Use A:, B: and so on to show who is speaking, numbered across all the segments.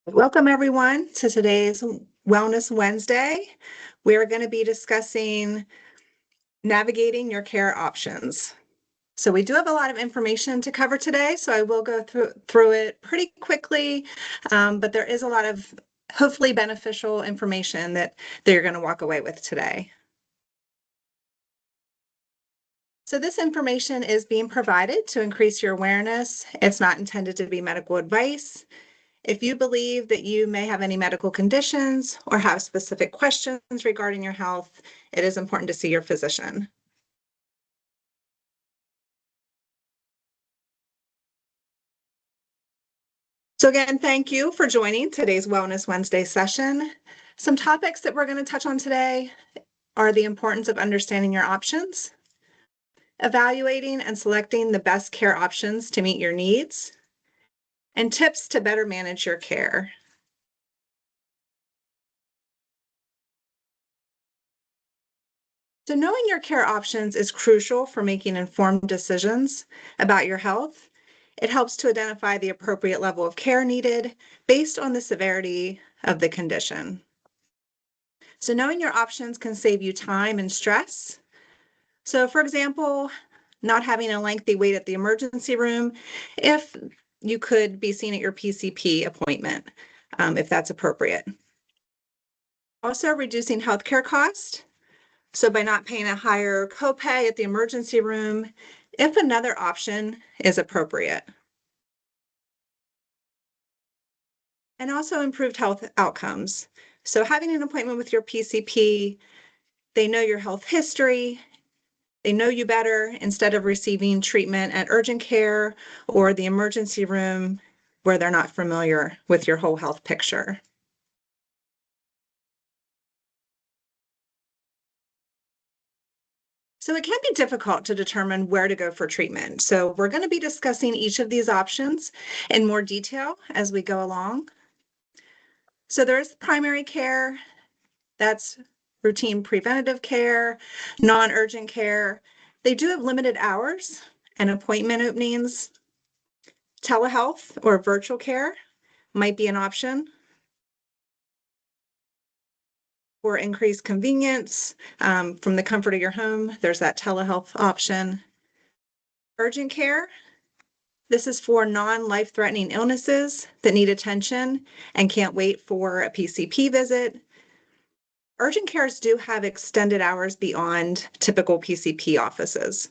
A: Welcome everyone to today's Wellness Wednesday. We're going to be discussing navigating your care options. So we do have a lot of information to cover today, so I will go through it pretty quickly, but there is a lot of hopefully beneficial information that you're going to walk away with today. So this information is being provided to increase your awareness. It's not intended to be medical advice. If you believe that you may have any medical conditions or have specific questions regarding your health, it is important to see your physician. So again, thank you for joining today's Wellness Wednesday session. Some topics that we're going to touch on today are the importance of understanding your options, evaluating and selecting the best care options to meet your needs, and tips to better manage your care. So knowing your care options is crucial for making informed decisions about your health. It helps to identify the appropriate level of care needed based on the severity of the condition. So knowing your options can save you time and stress. So for example, not having a lengthy wait at the emergency room if you could be seen at your PCP appointment, if that's appropriate. Also reducing healthcare costs. So by not paying a higher copay at the emergency room, if another option is appropriate. And also improved health outcomes. So having an appointment with your PCP, they know your health history, they know you better instead of receiving treatment at urgent care or the emergency room where they're not familiar with your whole health picture. So it can be difficult to determine where to go for treatment. So we're going to be discussing each of these options in more detail as we go along. So there's primary care, that's routine preventative care, non-urgent care. They do have limited hours and appointment openings. Telehealth or virtual care might be an option for increased convenience from the comfort of your home. There's that telehealth option. Urgent care, this is for non-life-threatening illnesses that need attention and can't wait for a PCP visit. Urgent cares do have extended hours beyond typical PCP offices,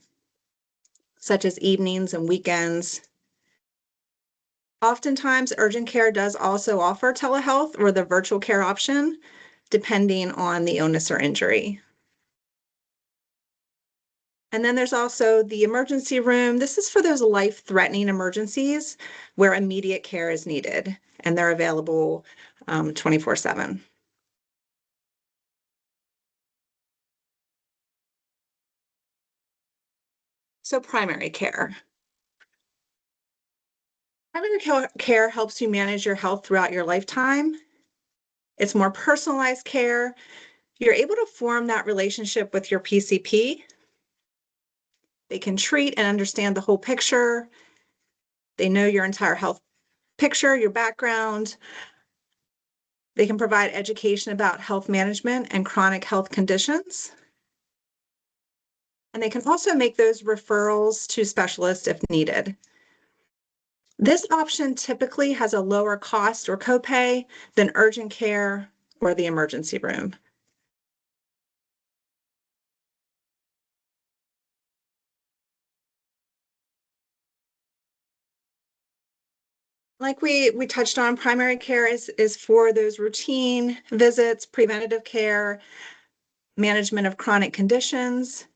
A: such as evenings and weekends. Oftentimes, urgent care does also offer telehealth or the virtual care option, depending on the illness or injury. And then there's also the emergency room. This is for those life-threatening emergencies where immediate care is needed, and they're available 24/7. So primary care. Primary care helps you manage your health throughout your lifetime. It's more personalized care. You're able to form that relationship with your PCP. They can treat and understand the whole picture. They know your entire health picture, your background. They can provide education about health management and chronic health conditions. And they can also make those referrals to specialists if needed. This option typically has a lower cost or copay than urgent care or the emergency room. Like we touched on, primary care is for those routine visits, preventative care, management of chronic conditions.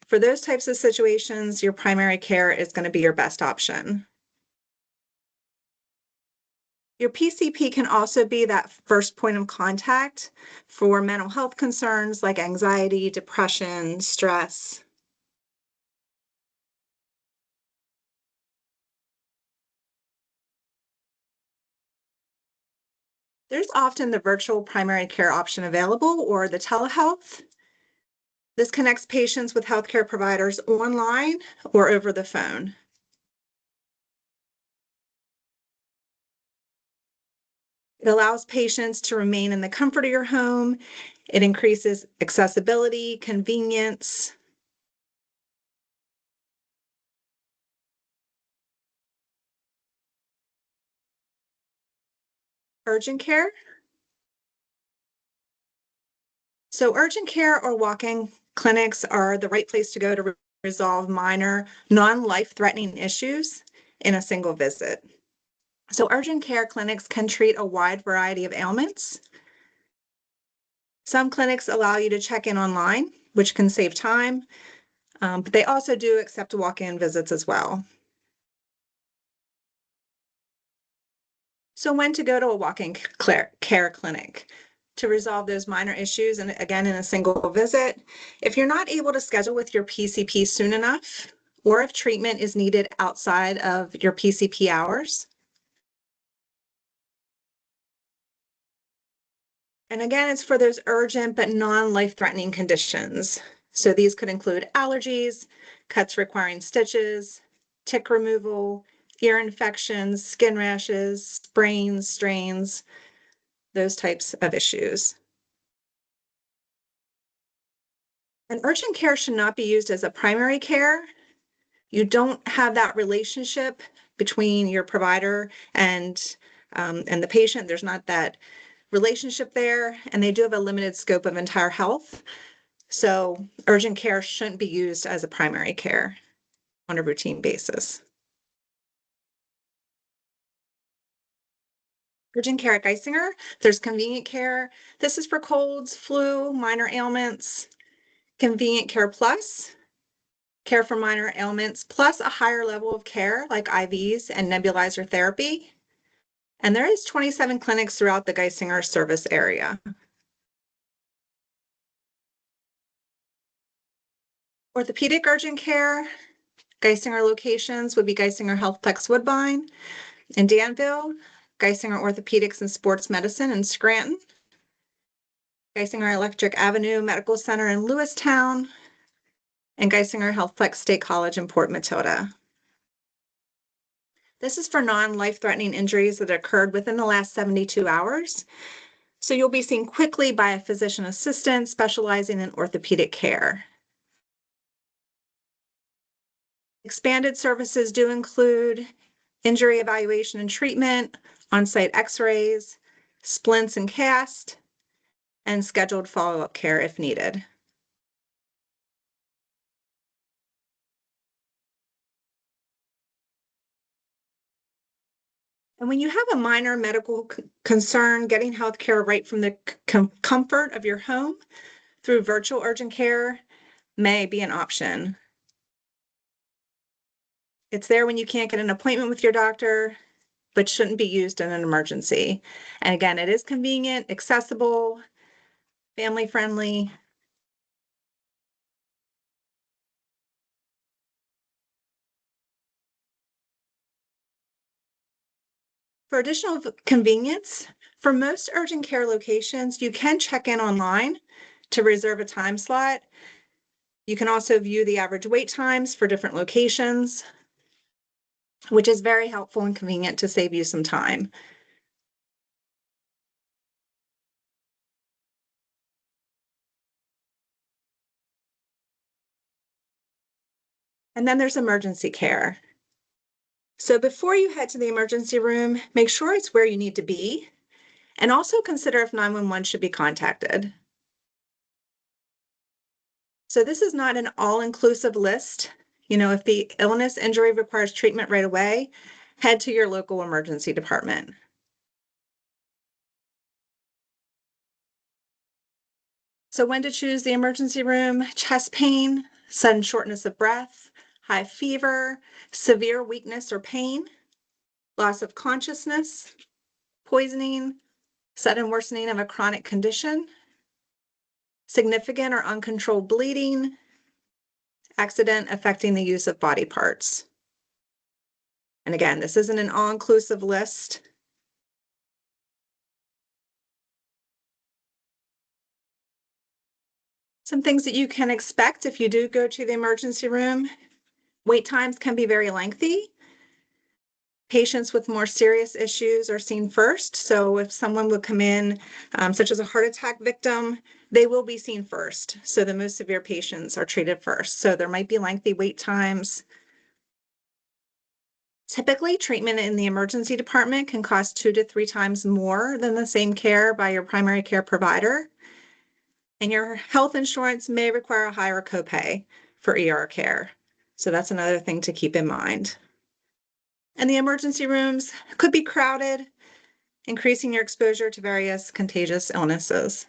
A: For those types of situations, your primary care is going to be your best option. Your PCP can also be that first point of contact for mental health concerns like anxiety, depression, stress. There's often the virtual primary care option available or the telehealth. This connects patients with healthcare providers online or over the phone. It allows patients to remain in the comfort of your home. It increases accessibility, convenience. Urgent care. So urgent care or walk-in clinics are the right place to go to resolve minor, non-life-threatening issues in a single visit. So urgent care clinics can treat a wide variety of ailments. Some clinics allow you to check in online, which can save time, but they also do accept walk-in visits as well. So when to go to a walk-in care clinic to resolve those minor issues, and again, in a single visit. If you're not able to schedule with your PCP soon enough, or if treatment is needed outside of your PCP hours. And again, it's for those urgent but non-life-threatening conditions. So these could include allergies, cuts requiring stitches, tick removal, ear infections, skin rashes, sprains, strains, those types of issues. And urgent care should not be used as a primary care. You don't have that relationship between your provider and the patient. There's not that relationship there, and they do have a limited scope of entire health. So urgent care shouldn't be used as a primary care on a routine basis. Urgent care at Geisinger, there's convenient care. This is for colds, flu, minor ailments. Convenient care plus, care for minor ailments, plus a higher level of care like IVs and nebulizer therapy. And there is 27 clinics throughout the Geisinger service area. Orthopedic urgent care, Geisinger locations would be Geisinger Healthplex Woodbine in Danville, Geisinger Orthopedics and Sports Medicine in Scranton, Geisinger Electric Avenue Medical Center in Lewistown, and Geisinger Healthplex State College in Port Matilda. This is for non-life-threatening injuries that occurred within the last 72 hours. So you'll be seen quickly by a physician assistant specializing in orthopedic care. Expanded services do include injury evaluation and treatment, on-site x-rays, splints and cast, and scheduled follow-up care if needed. And when you have a minor medical concern, getting healthcare right from the comfort of your home through virtual urgent care may be an option. It's there when you can't get an appointment with your doctor, but shouldn't be used in an emergency. And again, it is convenient, accessible, family friendly. For additional convenience, for most urgent care locations, you can check in online to reserve a time slot. You can also view the average wait times for different locations, which is very helpful and convenient to save you some time. And then there's emergency care. So before you head to the emergency room, make sure it's where you need to be, and also consider if 911 should be contacted. So this is not an all-inclusive list. You know, if the illness injury requires treatment right away, head to your local emergency department. So when to choose the emergency room: chest pain, sudden shortness of breath, high fever, severe weakness or pain, loss of consciousness, poisoning, sudden worsening of a chronic condition, significant or uncontrolled bleeding, accident affecting the use of body parts. And again, this isn't an all-inclusive list. Some things that you can expect if you do go to the emergency room: wait times can be very lengthy. Patients with more serious issues are seen first. So if someone would come in, such as a heart attack victim, they will be seen first. So the most severe patients are treated first. So there might be lengthy wait times. Typically, treatment in the emergency department can cost 2 to 3 times more than the same care by your primary care provider. And your health insurance may require a higher copay for ER care. So that's another thing to keep in mind. And the emergency rooms could be crowded, increasing your exposure to various contagious illnesses.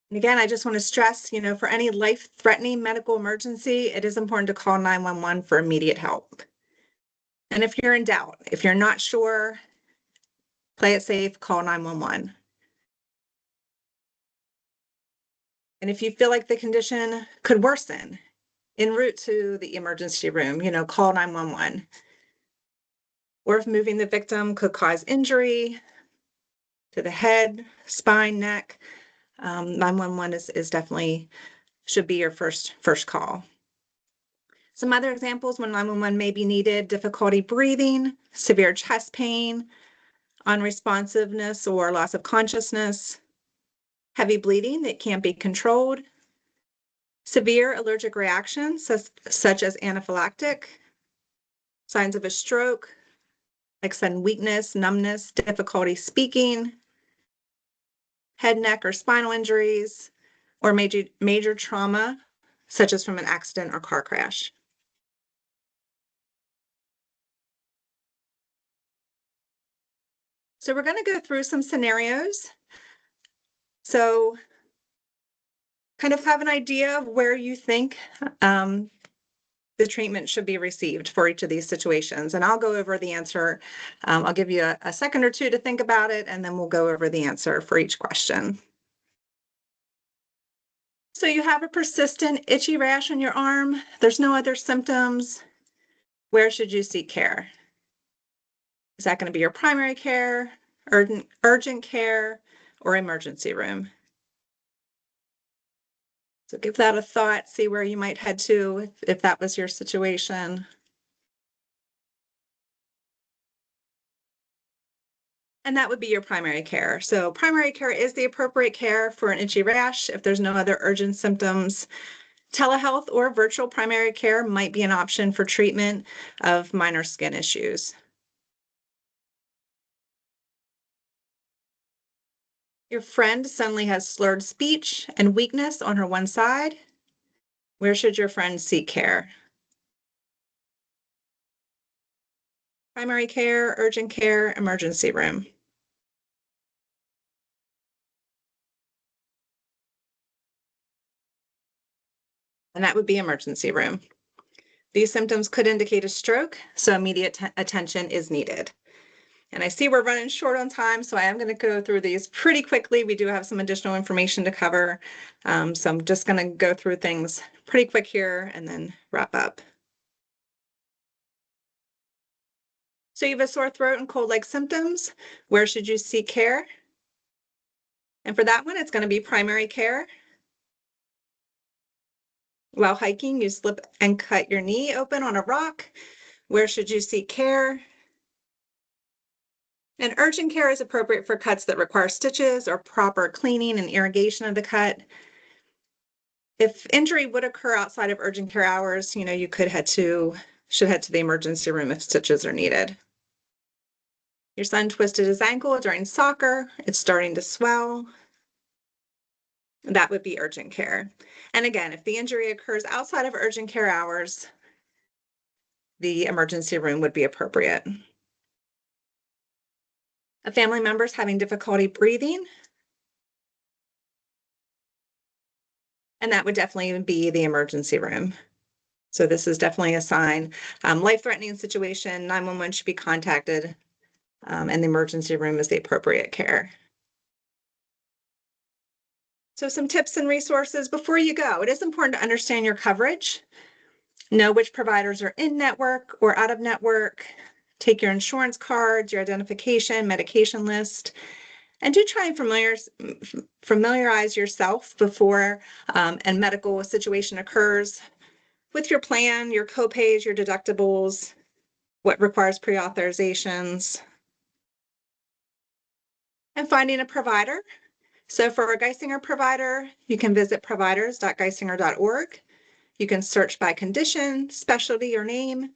A: And again, I just want to stress, for any life-threatening medical emergency, it is important to call 911 for immediate help. And if you're in doubt, if you're not sure, play it safe, call 911. And if you feel like the condition could worsen en route to the emergency room, call 911. Or if moving the victim could cause injury to the head, spine, neck, 911 is definitely should be your first call. Some other examples when 911 may be needed: difficulty breathing, severe chest pain, unresponsiveness or loss of consciousness, heavy bleeding that can't be controlled, severe allergic reactions such as anaphylactic, signs of a stroke, like sudden weakness, numbness, difficulty speaking, head, neck, or spinal injuries, or major trauma, such as from an accident or car crash. So we're going to go through some scenarios. So kind of have an idea of where you think the treatment should be received for each of these situations. And I'll go over the answer. I'll give you a second or two to think about it, and then we'll go over the answer for each question. So you have a persistent itchy rash on your arm. There's no other symptoms. Where should you seek care? Is that going to be your primary care, urgent care, or emergency room? So give that a thought, see where you might head to if that was your situation. And that would be your primary care. So primary care is the appropriate care for an itchy rash if there's no other urgent symptoms. Telehealth or virtual primary care might be an option for treatment of minor skin issues. Your friend suddenly has slurred speech and weakness on her one side. Where should your friend seek care? Primary care, urgent care, emergency room. And that would be emergency room. These symptoms could indicate a stroke, so immediate attention is needed. And I see we're running short on time, so I am going to go through these pretty quickly. We do have some additional information to cover, so I'm just going to go through things pretty quick here and then wrap up. So you have a sore throat and cold-like symptoms. Where should you seek care? And for that one, it's going to be primary care. While hiking, you slip and cut your knee open on a rock. Where should you seek care? And urgent care is appropriate for cuts that require stitches or proper cleaning and irrigation of the cut. If injury would occur outside of urgent care hours, you should head to the emergency room if stitches are needed. Your son twisted his ankle during soccer. It's starting to swell. That would be urgent care. And again, if the injury occurs outside of urgent care hours, the emergency room would be appropriate. A family member's having difficulty breathing, and that would definitely be the emergency room. So this is definitely a sign. Life-threatening situation, 911 should be contacted, and the emergency room is the appropriate care. So some tips and resources before you go. It is important to understand your coverage, know which providers are in network or out of network, take your insurance cards, your identification, medication list, And do try and familiarize yourself before a medical situation occurs with your plan, your copays, your deductibles, what requires pre-authorizations, and finding a provider. So for a Geisinger provider, you can visit providers.geisinger.org. You can search by condition, specialty, or name.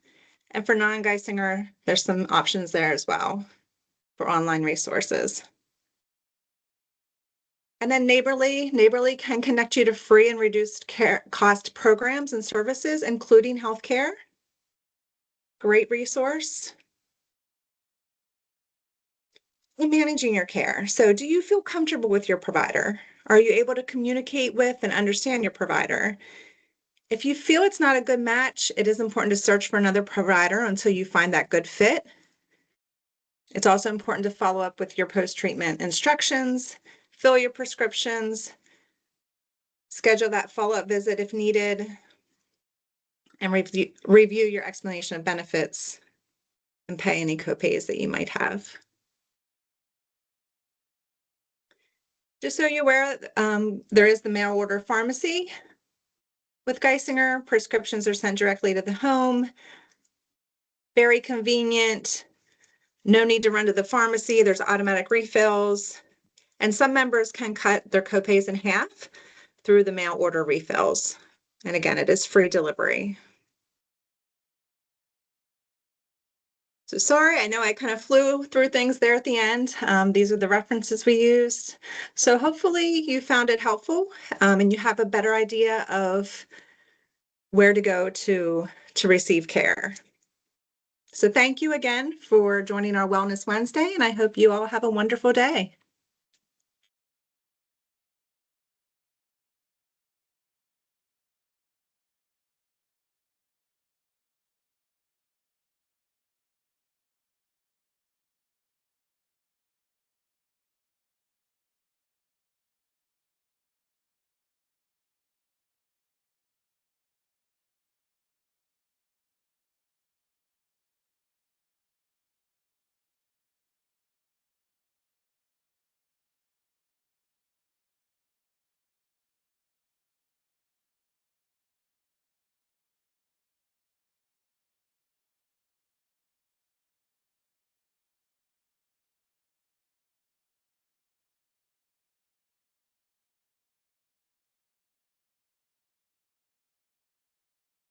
A: And for non-Geisinger, there's some options there as well for online resources. And then Neighborly can connect you to free and reduced care cost programs and services, including healthcare. Great resource. In managing your care. So do you feel comfortable with your provider? Are you able to communicate with and understand your provider? If you feel it's not a good match, it is important to search for another provider until you find that good fit. It's also important to follow up with your post-treatment instructions, fill your prescriptions, schedule that follow-up visit if needed, and review your explanation of benefits and pay any copays that you might have. Just so you're aware, there is the mail order pharmacy. With Geisinger, prescriptions are sent directly to the home. Very convenient. No need to run to the pharmacy. There's automatic refills. And some members can cut their copays in half through the mail order refills. And again, it is free delivery. So sorry, I know I kind of flew through things there at the end. These are the references we used. So hopefully you found it helpful and you have a better idea of where to go to receive care. So thank you again for joining our Wellness Wednesday, and I hope you all have a wonderful day.